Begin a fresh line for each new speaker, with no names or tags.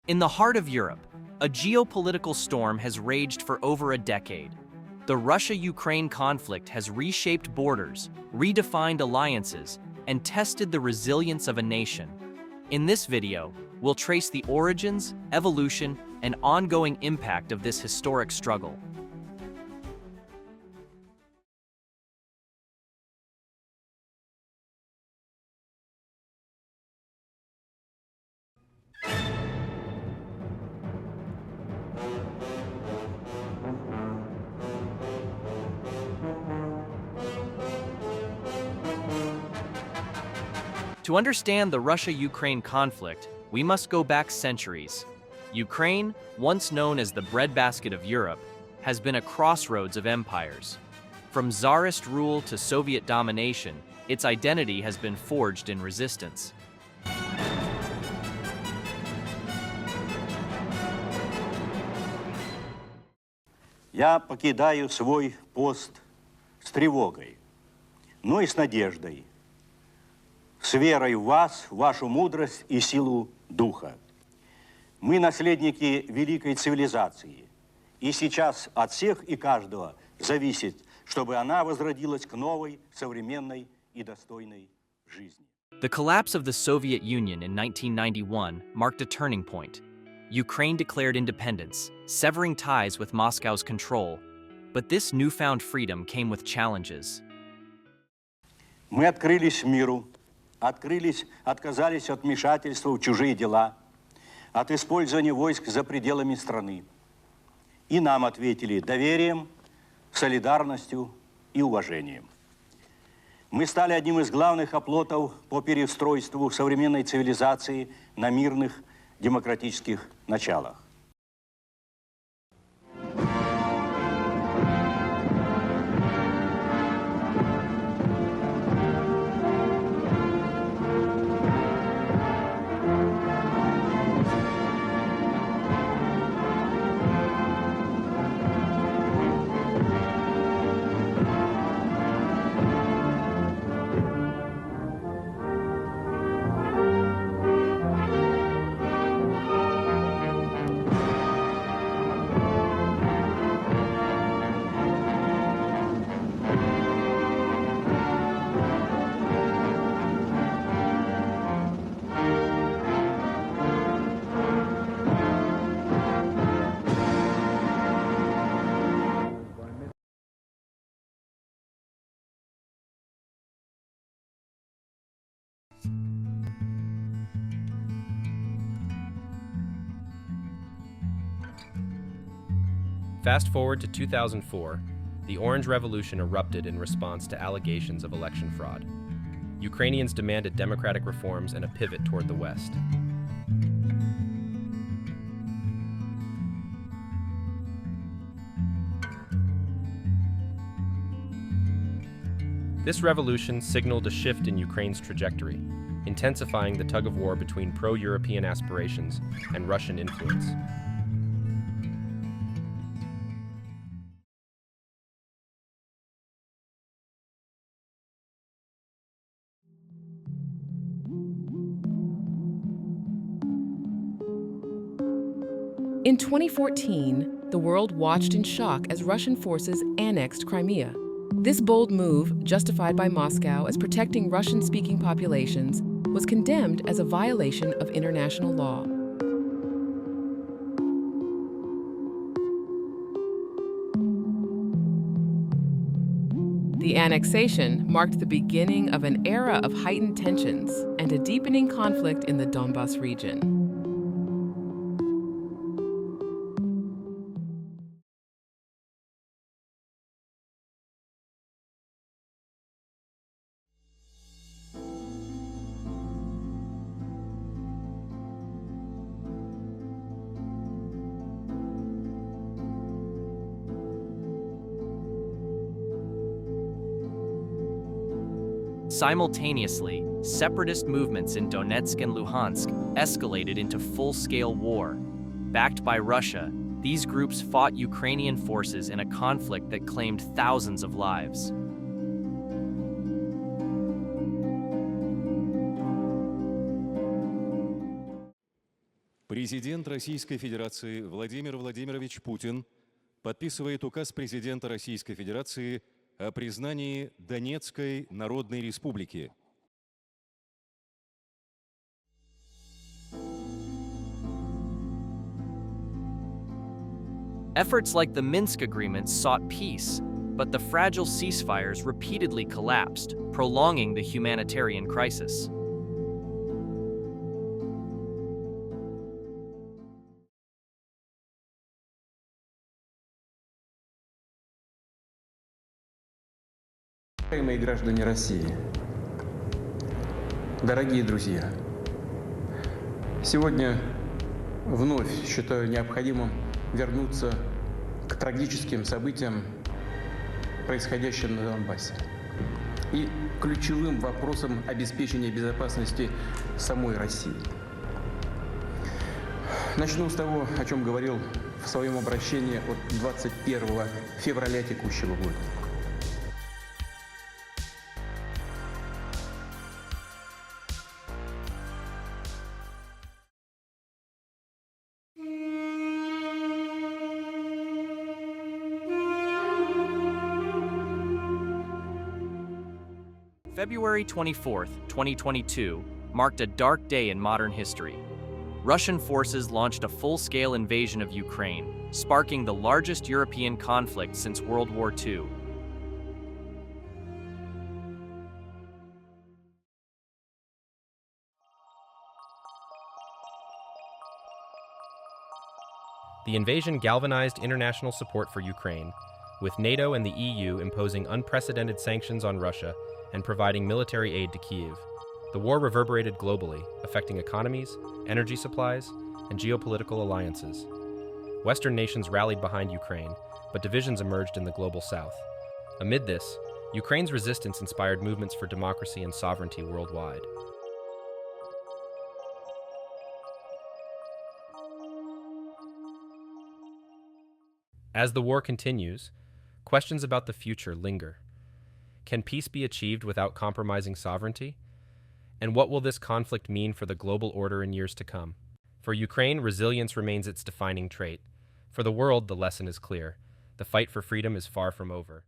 In the heart of Europe, a geopolitical storm has raged for over a decade. The Russia-Ukraine conflict has reshaped borders, redefined alliances, and tested the resilience of a nation. In this video, we'll trace the origins, evolution, and ongoing impact of this historic struggle. To understand the Russia-Ukraine conflict, we must go back centuries. Ukraine, once known as the breadbasket of Europe, has been a crossroads of empires. From Tsarist rule to Soviet domination, its identity has been forged in resistance.
Я покидаю свой пост с тревогой, но и с надеждой, с верой в вас, в вашу мудрость и силу духа. Мы наследники великой цивилизации, и сейчас от всех и каждого зависит, чтобы она возродилась к новой, современной и достойной жизни.
The collapse of the Soviet Union in 1991 marked a turning point. Ukraine declared independence, severing ties with Moscow's control. But this newfound freedom came with challenges.
Мы открылись миру, отказались от вмешательства в чужие дела, от использования войск за пределами страны. И нам ответили доверием, солидарностью и уважением. Мы стали одним из главных оплотов по переустройству современной цивилизации на мирных демократических началах.
Fast forward to 2004, the Orange Revolution erupted in response to allegations of election fraud. Ukrainians demanded democratic reforms and a pivot toward the West. This revolution signaled a shift in Ukraine's trajectory, intensifying the tug-of-war between pro-European aspirations and Russian influence.
In 2014, the world watched in shock as Russian forces annexed Crimea. This bold move, justified by Moscow as protecting Russian-speaking populations, was condemned as a violation of international law. The annexation marked the beginning of an era of heightened tensions and a deepening conflict in the Donbas region.
Simultaneously, separatist movements in Donetsk and Luhansk escalated into full-scale war. Backed by Russia, these groups fought Ukrainian forces in a conflict that claimed thousands of lives.
Президент Российской Федерации Владимир Владимирович Путин подписывает указ президента Российской Федерации о признании Донецкой Народной Республики.
Efforts like the Minsk agreements sought peace, but the fragile ceasefires repeatedly collapsed, prolonging the humanitarian crisis.
Уважаемые граждане России, дорогие друзья, сегодня вновь считаю необходимым вернуться к трагическим событиям, происходящим на Донбассе, и ключевым вопросам обеспечения безопасности самой России. Начну с того, о чем говорил в своем обращении от 21 февраля текущего года.
February 24th, 2022, marked a dark day in modern history. Russian forces launched a full-scale invasion of Ukraine, sparking the largest European conflict since World War II.
The invasion galvanized international support for Ukraine, with NATO and the EU imposing unprecedented sanctions on Russia and providing military aid to Kyiv. The war reverberated globally, affecting economies, energy supplies, and geopolitical alliances. Western nations rallied behind Ukraine, but divisions emerged in the global south. Amid this, Ukraine's resistance inspired movements for democracy and sovereignty worldwide. As the war continues, questions about the future linger. Can peace be achieved without compromising sovereignty? And what will this conflict mean for the global order in years to come? For Ukraine, resilience remains its defining trait. For the world, the lesson is clear. The fight for freedom is far from over.